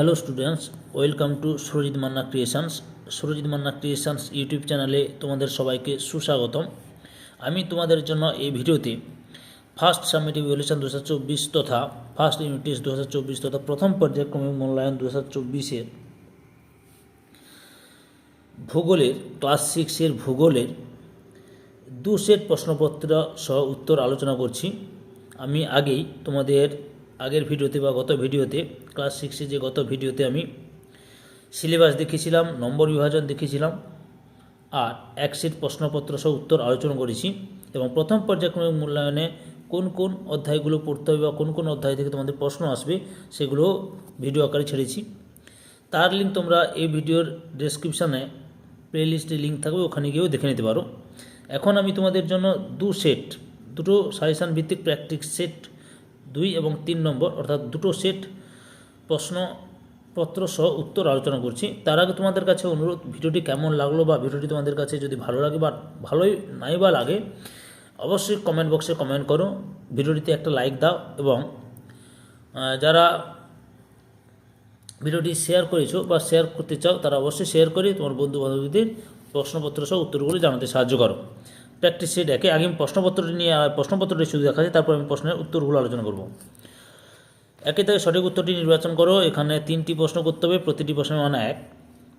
Hello students, welcome to Surajit Manna creations. Surajit Manna creations YouTube চ্যানেলে তোমাদের সবাইকে সুস্বাগতম। আমি তোমাদের জন্য এই ভিডিওতে ফার্স্ট সামেটিভ ইভ্যালুয়েশন 2024 তথা ফার্স্ট ইউনিট টেস্ট 2024 তথা প্রথম পর্যায়ক্রমিক মূল্যায়ন 2024-এর ভূগোলের ক্লাস 6-এর ভূগোলের 2 সেট প্রশ্নপত্র সহ উত্তর আলোচনা করছি। আমি আগেই তোমাদের আগের ভিডিওতে বা গত ভিডিওতে ক্লাস 6-এ যে গত ভিডিওতে আমি সিলেবাস দেখিয়েছিলাম, নম্বর বিভাজন দেখিয়েছিলাম আর এক সেট প্রশ্নপত্র সহ উত্তর আলোচনা করেছি এবং প্রথম পর্যায়ক্রমিক মূল্যায়নে কোন কোন অধ্যায়গুলো পড়তে হবে বা কোন কোন অধ্যায় থেকে তোমাদের প্রশ্ন আসবে সেগুলো ভিডিও আকারে ছেড়েছি। তার লিঙ্ক তোমরা এই ভিডিওর ডেসক্রিপশানে প্লেলিস্টে লিঙ্ক থাকবে, ওখানে গিয়েও দেখে নিতে পারো। এখন আমি তোমাদের জন্য দুটো সাজেশান ভিত্তিক প্র্যাকটিস সেট 2 এবং 3 নম্বর অর্থাৎ দুটো সেট প্রশ্নপত্র সহ উত্তর আলোচনা করছি। তার আগে তোমাদের কাছে অনুরোধ, ভিডিওটি কেমন লাগলো বা ভিডিওটি তোমাদের কাছে যদি ভালো লাগে বা ভালোই নাই বা লাগে অবশ্যই কমেন্ট বক্সে কমেন্ট করো, ভিডিওটিতে একটা লাইক দাও এবং যারা ভিডিওটি শেয়ার করেছো বা শেয়ার করতে চাও তারা অবশ্যই শেয়ার করে তোমার বন্ধু বান্ধবীদের প্রশ্নপত্র সহ উত্তরগুলি জানাতে সাহায্য করো। প্র্যাকটিস সেট একে আগে আমি প্রশ্নপত্রটি শুধু দেখাচ্ছি, তারপর আমি প্রশ্নের উত্তরগুলো আলোচনা করব। একে থেকে সঠিক উত্তরটি নির্বাচন করো। এখানে 3টি প্রশ্ন করতে হবে, প্রতিটি প্রশ্নের মান 1।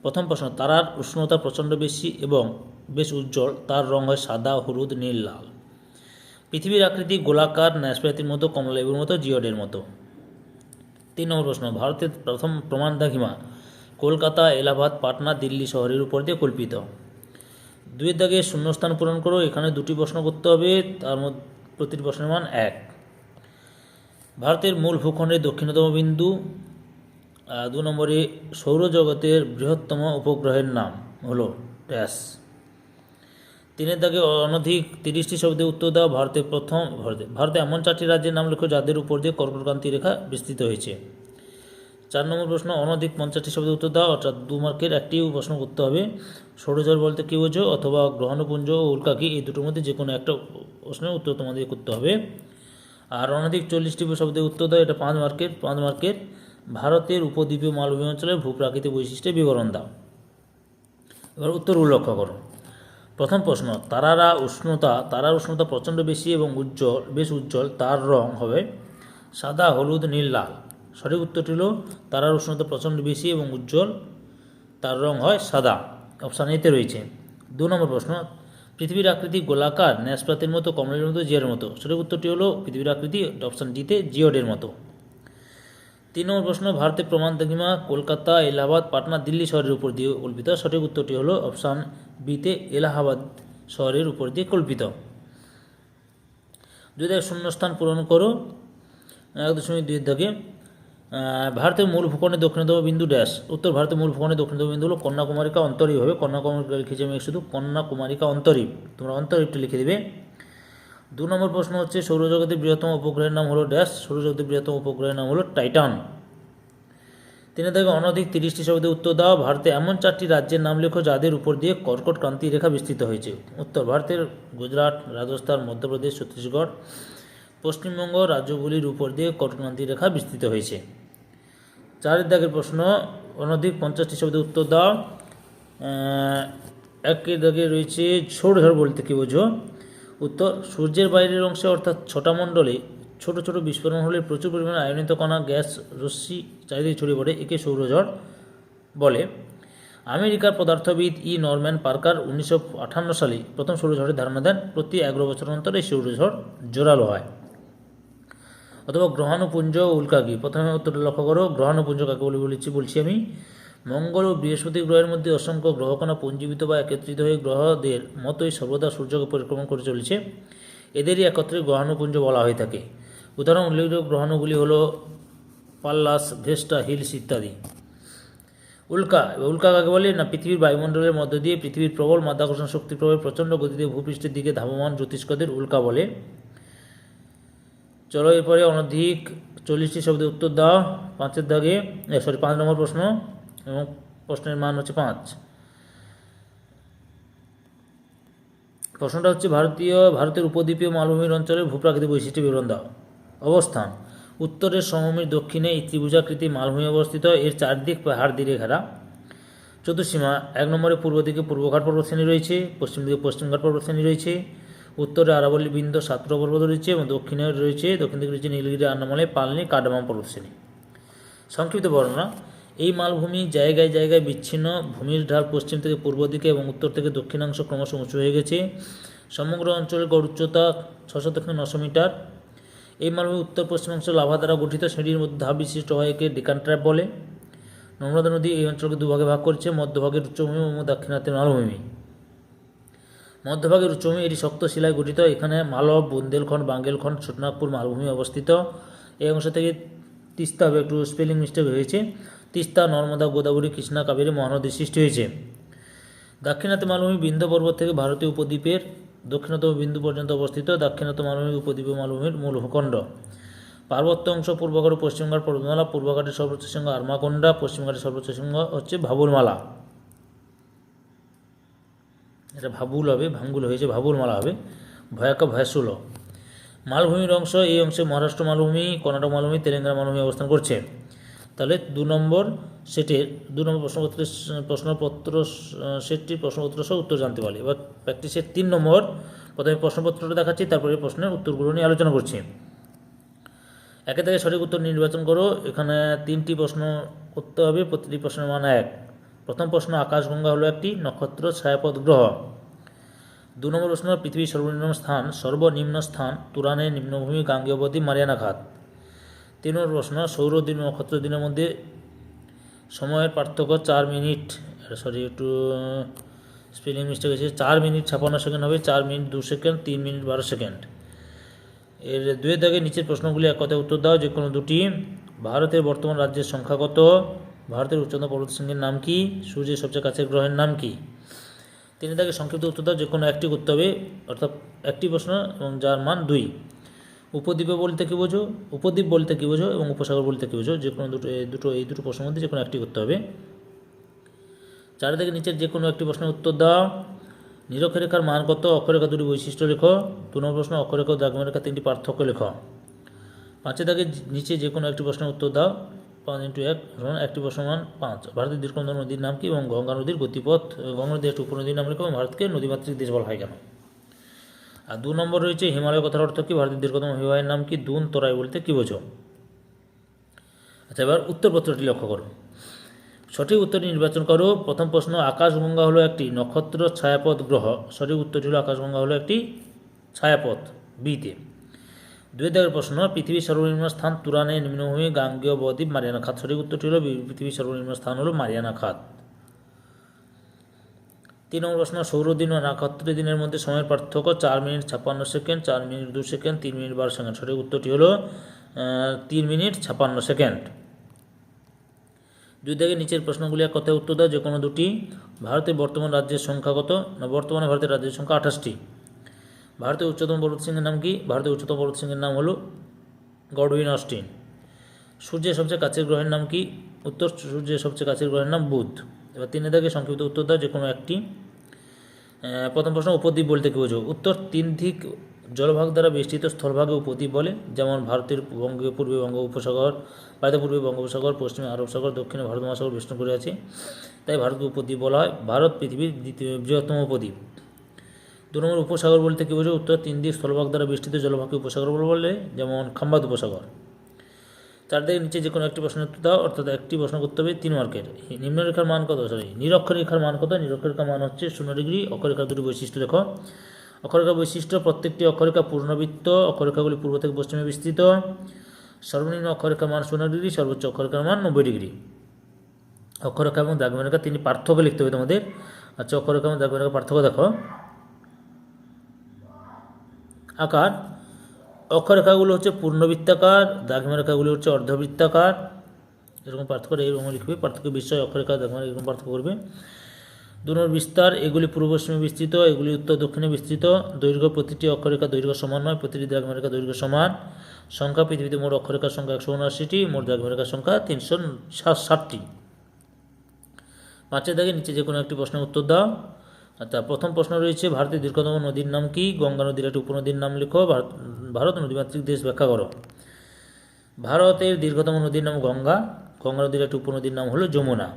প্রথম প্রশ্ন, তারার উষ্ণতা প্রচণ্ড বেশি এবং বেশ উজ্জ্বল, তার রং হয় সাদা, হলুদ, নীল, লাল। পৃথিবীর আকৃতি গোলাকার, ন্যাসপাতির মতো, কমলালেবুর মতো, জিওডের মতো। 3 নম্বর প্রশ্ন, ভারতের প্রথম প্রমাণ দাগিমা কলকাতা, এলাহাবাদ, পাটনা, দিল্লি শহরের উপর দিয়ে কল্পিত। 2 দাগে শূন্যস্থান পূরণ করো। এখানে 2টি প্রশ্ন করতে হবে, তার মধ্যে প্রতিটি প্রশ্নের মান 1। ভারতের মূল ভূখণ্ডের দক্ষিণতম বিন্দু। 2 নম্বরে সৌরজগতের বৃহত্তম উপগ্রহের নাম হলো ড্যাশ। 3 দাগে অনধিক 30টি শব্দে উত্তর দাও। ভারতে এমন 4টি রাজ্যের নাম লেখো যাদের উপর দিয়ে কর্কটক্রান্তি রেখা বিস্তৃত হয়েছে। 4 নম্বর প্রশ্ন, অনধিক 50টি শব্দে উত্তর দাও, অর্থাৎ 2 মার্কের একটি প্রশ্ন করতে হবে। সৌরজগৎ বলতে কী বোঝো অথবা গ্রহাণুপুঞ্জ ও উল্কাকি, এই দুটোর মধ্যে যে কোনো একটা প্রশ্নের উত্তর তোমাদের করতে হবে। আর অনধিক 40টি শব্দে উত্তর দাও, এটা 5 মার্কের। ভারতের উপদ্বীপীয় মালভূমি অঞ্চলের ভূপ্রাকৃতিক বৈশিষ্ট্যের বিবরণ দাও। এবার উত্তরগুলো লক্ষ্য করো। প্রথম প্রশ্ন, তারার উষ্ণতা প্রচণ্ড বেশি এবং বেশ উজ্জ্বল, তার রং হবে সাদা, হলুদ, নীল, লাল। সঠিক উত্তরটি হলো তারার উষ্ণতা প্রচণ্ড বেশি এবং উজ্জ্বল, তার রং হয় সাদা। অপশান এতে রয়েছে। 2 নম্বর প্রশ্ন, পৃথিবীর আকৃতি গোলাকার, ন্যাসপাতির মতো, কমলালেবুর মতো, জিওডের মতো। সঠিক উত্তরটি হলো পৃথিবীর আকৃতি, অপশান ডিতে জিওডের মতো। 3 নম্বর প্রশ্ন, ভারতের প্রমাণ দাগিমা কলকাতা, এলাহাবাদ, পাটনা, দিল্লি শহরের উপর দিয়ে কল্পিত। সঠিক উত্তরটি হলো অপশান বিতে এলাহাবাদ শহরের উপর দিয়ে কল্পিত। 2 দাগে শূন্যস্থান পূরণ করো। 1.2 দাগে ভারতের মূল ভূখণ্ডের দক্ষিণতম বিন্দু ড্যাশ। উত্তর, ভারতের মূল ভূখণ্ডের দক্ষিণতম বিন্দু হলো কন্যাকুমারিকা অন্তরীপ হবে। কন্যাকুমারিকা লিখেছি আমি শুধু কন্যাকুমারিকা অন্তরীপ, তোমরা অন্তরীপটা লিখে দেবে। 2 নম্বর প্রশ্ন হচ্ছে, সৌরজগতের বৃহত্তম উপগ্রহের নাম হলো ড্যাশ। সৌরজগতের বৃহত্তম উপগ্রহের নাম হলো টাইটান। 3 থেকে অনধিক 30টি শব্দে উত্তর দাও। ভারতে এমন 4টি রাজ্যের নাম লেখো যাদের উপর দিয়ে কর্কট ক্রান্তি রেখা বিস্তৃত হয়েছে। উত্তর, ভারতের গুজরাট, রাজস্থান, মধ্যপ্রদেশ, ছত্তিশগড়, পশ্চিমবঙ্গ রাজ্যগুলির উপর দিয়ে কর্কটক্রান্তি রেখা বিস্তৃত হয়েছে। 4 দাগের প্রশ্ন, অনধিক 50টি শব্দে উত্তর দাও। 1 দাগে রয়েছে সৌরঝড় বলতে কী বোঝো। উত্তর, সূর্যের বাইরের অংশে অর্থাৎ ছোটা মণ্ডলে ছোট ছোট বিস্ফোরণ হলে প্রচুর পরিমাণে আয়নিত কণা, গ্যাস, রশ্মি চারিদিকে ছড়িয়ে পড়ে, একে সৌরঝড় বলে। আমেরিকার পদার্থবিদ নরম্যান পার্কার 1958 সালে প্রথম সৌরঝড়ের ধারণা দেন। প্রতি 11 বছর অন্তর এই সৌরঝড় জোরালো হয়। অথবা গ্রহাণুপুঞ্জ ও উল্কাকি। প্রথমে উত্তরটা লক্ষ্য করো। গ্রহাণুপুঞ্জ কাকে বলছি আমি। মঙ্গল ও বৃহস্পতি গ্রহের মধ্যে অসংখ্য গ্রহকণা পুঞ্জীবিত বা একত্রিত হয়ে গ্রহদের মতোই সর্বদা সূর্যকে পরিক্রমণ করে চলেছে, এদেরই একত্রে গ্রহাণুপুঞ্জ বলা হয়ে থাকে। উদাহরণ উল্লেখযোগ্য গ্রহাণুগুলি হলো পাল্লাস, ভেস্টা, হিলস ইত্যাদি। উল্কা কাকে বলে না, পৃথিবীর বায়ুমণ্ডলের মধ্য দিয়ে পৃথিবীর প্রবল মাধ্যাকর্ষণ শক্তির প্রভাবে প্রচণ্ড গতিতে ভূপৃষ্ঠের দিকে ধাবমান জ্যোতিষ্কদের উল্কা বলে। চলো এরপরে অনধিক 40টি শব্দে উত্তর দাও। 5 নম্বর প্রশ্ন এবং প্রশ্নের মান হচ্ছে 5। প্রশ্নটা হচ্ছে, ভারতের উপদ্বীপীয় মালভূমির অঞ্চলের ভূপ্রাকৃতিক বৈশিষ্ট্য বিবরণ দাও। অবস্থান, উত্তরের সমভূমির দক্ষিণে এই ত্রিভুজাকৃতি মালভূমি অবস্থিত, এর চারদিক পাহাড় দিয়ে ঘেরা। চতুর্সীমা 1 নম্বরে পূর্ব দিকে পূর্বঘাট পর্বতশ্রেণী রয়েছে, পশ্চিম দিকে পশ্চিমঘাট পর্বতশ্রেণী রয়েছে, উত্তরে আরাবল্লী বিন্ধ্য সাতপুরা পর্বত রয়েছে এবং দক্ষিণ দিকে রয়েছে নীলগিরি, আন্নামালাই, পালনি, কার্ডামাম পর্বতশ্রেণী। সংক্ষিপ্ত বর্ণনা: এই মালভূমি জায়গায় জায়গায় বিচ্ছিন্ন, ভূমির ঢাল পশ্চিম থেকে পূর্ব দিকে এবং উত্তর থেকে দক্ষিণাংশ ক্রমশ উঁচু হয়ে গেছে। সমগ্র অঞ্চলের গড় উচ্চতা 600 থেকে 900 মিটার। এই মালভূমি উত্তর পশ্চিমাংশ লাভা দ্বারা গঠিত, সিঁড়ির মধ্যে ধাপ বিশিষ্ট হয়, একে ডেকান ট্র্যাপ বলে। নর্মদা নদী এই অঞ্চলকে দুভাগে ভাগ করছে, মধ্যভাগের উচ্চভূমি এবং দাক্ষিণাত্যের মালভূমি। মধ্যভাগের উচ্চভূমি এটি শক্ত শিলায় গঠিত, এখানে মালব, বুন্দেলখণ্ড, বাঙ্গেলখণ্ড, ছোটনাগপুর মালভূমি অবস্থিত। এই অংশ থেকে তিস্তা হবে, একটু স্পেলিং মিস্টেক হয়েছে, তিস্তা, নর্মদা, গোদাবরী, কৃষ্ণা, কাবেরী মহানদীর সৃষ্টি হয়েছে। দাক্ষিণাত্য মালভূমি বিন্ধ্য পর্বত থেকে ভারতীয় উপদ্বীপের দক্ষিণতম বিন্দু পর্যন্ত অবস্থিত। দাক্ষিণাত্য মালভূমি উপদ্বীপীয় মালভূমির মূল ভূখণ্ড। পার্বত্য অংশ পূর্বঘাট ও পশ্চিমঘাট পর্বতমালা। পূর্বঘাটের সর্বোচ্চ শৃঙ্গ আরমাকোন্ডা, পশ্চিমঘাটের সর্বোচ্চ শৃঙ্গ হচ্ছে ভাবুলমালা। এটা ভাবুল হবে, ভাঙ্গুল হয়েছে, ভাবুলমালা হবে, ভয়াকা ভয়াসুল। মালভূমির অংশ: এই অংশে মহারাষ্ট্র মালভূমি, কর্ণাটক মালভূমি, তেলেঙ্গানা মালভূমি অবস্থান করছে। তাহলে 2 নম্বর সেটের 2 নম্বর প্রশ্নপত্র সেটটির প্রশ্নপত্র সহ উত্তর জানতে পারলে। এবার প্র্যাকটিসের 3 নম্বর, প্রথমে প্রশ্নপত্রটা দেখাচ্ছি, তারপরে প্রশ্নের উত্তরগুলো নিয়ে আলোচনা করছি। একে থেকে সঠিক উত্তর নির্বাচন করো। এখানে 3টি প্রশ্ন করতে হবে, প্রতিটি প্রশ্নের মান 1। প্রথম প্রশ্ন: আকাশগঙ্গা হলো একটি নক্ষত্র ছায়াপথ গ্রহ। 2 নম্বর প্রশ্ন: পৃথিবীর সর্বনিম্ন স্থান তুরানের নিম্নভূমি, গাঙ্গেয় বদ্বীপ, মারিয়ানা খাত। 3 নম্বর প্রশ্ন: সৌর দিন ও নক্ষত্র দিনের মধ্যে সময়ের পার্থক্য 4 মিনিট, একটু স্পেলিং মিস্টেক হয়েছে, 4 মিনিট 56 সেকেন্ড হবে, 4 মিনিট 2 সেকেন্ড, 3 মিনিট 12 সেকেন্ড। এর 2 দাগে নিচের প্রশ্নগুলি এক কথায় উত্তর দাও, যে কোনো দুটি। ভারতের বর্তমান রাজ্যের সংখ্যা কত? ভারতের উচ্চতম পর্বতশৃঙ্গের নাম কি? সূর্যের সবচেয়ে কাছের গ্রহের নাম কি? 3 দাগে সংক্ষিপ্ত উত্তর দাও, যে কোনো একটি করতে হবে, অর্থাৎ একটি প্রশ্ন এবং যার মান 2। উপদ্বীপ বলতে কী বোঝো এবং উপসাগর বলতে কী বোঝো? যে কোনো এই দুটো প্রশ্নের মধ্যে যে কোনো একটি করতে হবে। 4 থেকে নিচের যে কোনো একটি প্রশ্নের উত্তর দাও। নিরক্ষরেখার মান কত? অক্ষরেখা দুটি বৈশিষ্ট্য লেখো। 2 নম্বর প্রশ্ন: অক্ষরেখা ও দ্রাঘিমারেখা 3টি পার্থক্য লেখো। 5 দাগে নিচে যে কোনো একটি প্রশ্নের উত্তর দাও। 5 × 1 একটি প্রশ্ন মান 5। ভারতের দীর্ঘতম নদীর নাম কি এবং গঙ্গা নদীর গতিপথ? গঙ্গা নদীর একটি উপনদীর নাম লেখো এবং ভারতকে নদীমাতৃক দেশ বলা হয় কেন? আর 2 নম্বর রয়েছে হিমালয় কথার অর্থ কি? ভারতের দীর্ঘতম হিমালয়ের নাম কি? দুন তোরাই বলতে কী বোঝো? আচ্ছা, এবার উত্তরপত্রটি লক্ষ্য করো, সঠিক উত্তরটি নির্বাচন করো। প্রথম প্রশ্ন: আকাশগঙ্গা হলো একটি নক্ষত্র ছায়াপথ গ্রহ। সঠিক উত্তরটি হলো আকাশগঙ্গা হলো একটি ছায়াপথ, বিতে। 2 দাগের প্রশ্ন: পৃথিবীর সর্বনিম্ন স্থান তুরানের নিম্নভূমি, গাঙ্গেয় বদ্বীপ, মারিয়ানা খাত। সঠিক উত্তরটি হলো পৃথিবীর সর্বনিম্ন স্থান হলো মারিয়ানা খাত। 3 নম্বর প্রশ্ন: সৌরদিন ও নক্ষত্রের দিনের মধ্যে সময়ের পার্থক্য 4 minute 56 second, 4 minute 2 second, 3 minute 12 second. সঠিক উত্তরটি হলো 3 মিনিট 56 সেকেন্ড। 2 দাগের নিচের প্রশ্নগুলি এক কথায় উত্তর দাও, যে কোনো দুটি। ভারতের বর্তমান রাজ্যের সংখ্যা কত? না, বর্তমানে ভারতের রাজ্যের সংখ্যা 28টি। ভারতের উচ্চতম পর্বতশৃঙ্গের নাম কি? ভারতের উচ্চতম পর্বতশৃঙ্গের নাম হলো গডউইন অস্টিন। সূর্যের সবচেয়ে কাছের গ্রহের নাম কি? উত্তর: সূর্যের সবচেয়ে কাছের গ্রহের নাম বুধ। এবার 3 দাগে সংক্ষিপ্ত উত্তর দাও, যে কোনো একটি। প্রথম প্রশ্ন: উপদ্বীপ বলতে কী বোঝো? উত্তর: 3 দিক জলভাগ দ্বারা বেষ্টিত স্থলভাগে উপদ্বীপ বলে। যেমন ভারতের পূর্বে বঙ্গোপসাগর, ভারতের পূর্বে বঙ্গোপসাগর, পশ্চিমে আরব সাগর, দক্ষিণে ভারত মহাসাগর বেষ্টন করে আছে, তাই ভারতকে উপদ্বীপ বলা হয়। ভারত পৃথিবীর বৃহত্তম উপদ্বীপ। 2 নম্বর: উপসাগর বলতে কী বোঝো? উত্তর: 3 দিক স্থলভাগ দ্বারা বেষ্টিত জলভাগকে উপসাগর বলে, যেমন খাম্বাদ উপসাগর। 4 দাগের নিচে যে কোনো একটি প্রশ্নের উত্তর দাও, অর্থাৎ একটি প্রশ্ন করতে হবে 3 মার্কের। নিম্নরেখার মান কত? নিরক্ষরেখার মান কত? নিরক্ষরেখার মান হচ্ছে 0 ডিগ্রি। অক্ষরেখার দুটি বৈশিষ্ট্য দেখো। অক্ষরেখার বৈশিষ্ট্য: প্রত্যেকটি অক্ষরেখা পূর্ণবৃত্ত, অক্ষরেখাগুলি পূর্ব থেকে পশ্চিমে বিস্তৃত। সর্বনিম্ন অক্ষরেখার মান 0 ডিগ্রি, সর্বোচ্চ অক্ষরেখার মান 90 ডিগ্রি। অক্ষরেখা এবং দ্রাঘিমারেখা 3টি পার্থক্য লিখতে হবে তোমাদের। আচ্ছা, অক্ষরেখা এবং দ্রাঘিমারেখার পার্থক্য দেখো। আকার: অক্ষরেখাগুলো হচ্ছে পূর্ণবৃত্তাকার, দ্রাঘিমারেখাগুলি হচ্ছে অর্ধবৃত্তাকার। এরকম পার্থক্য এরকম লিখবে। পার্থক্য বিষয় অক্ষরেখা দ্রাঘিমারেখা এরকম পার্থক্য করবে। 2 নম্বর: বিস্তার: এগুলি পূর্ব পশ্চিমে বিস্তৃত, এগুলি উত্তর দক্ষিণে বিস্তৃত। দৈর্ঘ্য: প্রতিটি অক্ষরেখা দৈর্ঘ্য সমান নয়, প্রতিটি দ্রাঘিমারেখা দৈর্ঘ্য সমান। সংখ্যা: পৃথিবীতে মোট অক্ষরেখার সংখ্যা 179টি, মোট দ্রাঘিমারেখার সংখ্যা 360টি। 5 দাগে নিচে যে কোনো একটি প্রশ্নের উত্তর দাও। আচ্ছা, প্রথম প্রশ্ন রয়েছে ভারতের দীর্ঘতম নদীর নাম কি? গঙ্গা নদীর একটি উপনদীর নাম লেখো। ভারত নদীমাতৃক দেশ ব্যাখ্যা করো। ভারতের দীর্ঘতম নদীর নাম গঙ্গা। গঙ্গা নদীর একটি উপনদীর নাম হলো যমুনা।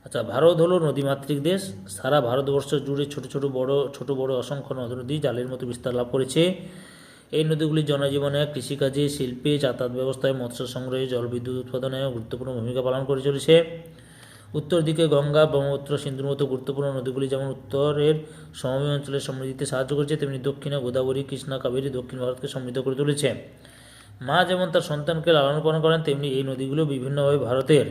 আচ্ছা, ভারত হলো নদীমাতৃক দেশ। সারা ভারতবর্ষ জুড়ে ছোট বড় অসংখ্য নদী জালের মতো বিস্তার লাভ করেছে। এই নদীগুলি জনজীবনে, কৃষিকাজে, শিল্পে, যাতায়াত ব্যবস্থায়, মৎস্য সংগ্রহে, জলবিদ্যুৎ উৎপাদনে গুরুত্বপূর্ণ ভূমিকা পালন করে চলেছে। উত্তর দিকে গঙ্গা, ব্রহ্মপুত্র, সিন্ধুর মতো গুরুত্বপূর্ণ নদীগুলি যেমন উত্তরের সমভূমি অঞ্চলের সমৃদ্ধিতে সাহায্য করেছে, তেমনি দক্ষিণে গোদাবরী, কৃষ্ণা, কাবেরী দক্ষিণ ভারতকে সমৃদ্ধ করে তুলেছে। মা যেমন তার সন্তানকে লালন পালন করেন, তেমনি এই নদীগুলো বিভিন্নভাবে ভারতের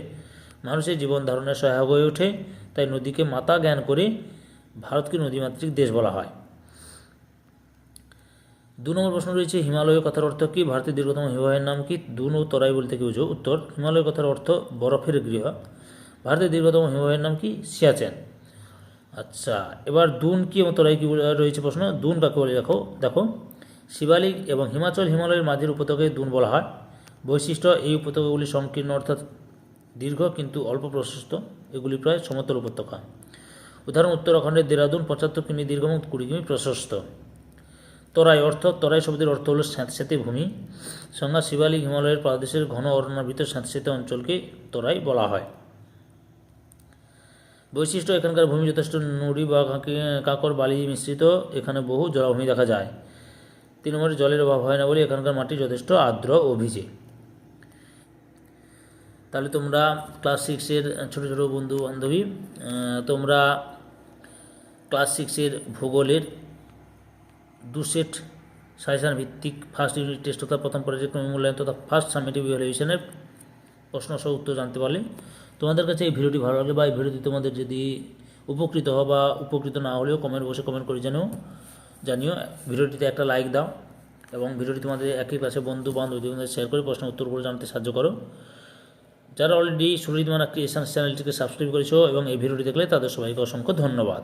মানুষের জীবন ধারণের সহায়ক হয়ে ওঠে। তাই নদীকে মাতা জ্ঞান করে ভারতকে নদীমাতৃক দেশ বলা হয়। 2 নম্বর প্রশ্ন রয়েছে, হিমালয় কথার অর্থ কী? ভারতের দীর্ঘতম হিমালয়ের নাম কি? দুন ও তরাই বলতে কি বুঝো? উত্তর, হিমালয় কথার অর্থ বরফের গৃহ। ভারতের দীর্ঘতম হিমালয়ের নাম কি? সিয়াচেন। আচ্ছা, এবার দুন কি এবং তরাই কি রয়েছে প্রশ্ন। দুন কাকে বলে দেখো শিবালিক এবং হিমালয়ের মাঝের উপত্যকাকে দুন বলা হয়। বৈশিষ্ট্য, এই উপত্যকাগুলি সংকীর্ণ অর্থাৎ দীর্ঘ কিন্তু অল্প প্রশস্ত। এগুলি প্রায় সমতল উপত্যকা। উদাহরণ, উত্তরাখণ্ডের দেরাদুন 75 কিমি দীর্ঘ এবং 20 কিমি প্রশস্ত। তরাই শব্দের অর্থ হল স্যাঁতস্যাঁতে ভূমি। সংজ্ঞা, শিবালিক হিমালয়ের পাদদেশের ঘন অরণ্যাবৃত স্যাঁতস্যাঁতে অঞ্চলকে তরাই বলা হয়। বৈশিষ্ট্য, এখানকার ভূমি যথেষ্ট নুড়ি বা কাঁকর বালি মিশ্রিত। এখানে বহু জলাভূমি দেখা যায়। 3 নম্বরে, জলের অভাব হয় না বলে এখানকার মাটি যথেষ্ট আর্দ্র ও ভিজে। তাহলে তোমরা ক্লাস 6-এর ছোটো ছোটো বন্ধু বান্ধবী, তোমরা ক্লাস 6-এর ভূগোলের 2 সেট সাজেশন ভিত্তিক ফার্স্ট ইউনিট টেস্ট অর্থাৎ প্রথম পর্যায়ক্রমিক মূল্যায়ন তথা ফার্স্ট সামেটিভ ইভ্যালুয়েশনের প্রশ্ন সহ উত্তর জানতে পারলে। তোমাদের কাছে এই ভিডিওটি ভালো লাগলে বা এই ভিডিওটি তোমাদের যদি উপকৃত হও বা উপকৃত না হলেও কমেন্ট করে জানিও। ভিডিওটিতে একটা লাইক দাও এবং ভিডিওটি তোমাদের একই ক্লাসে বন্ধু বান্ধবদের শেয়ার করে প্রশ্ন উত্তরগুলো জানতে সাহায্য করো। যারা অলরেডি সুরিতমানা ক্রিয়েশনস চ্যানেলটিকে সাবস্ক্রাইব করেছো এবং এই ভিডিওটি দেখলে তাদের সবাইকে অসংখ্য ধন্যবাদ।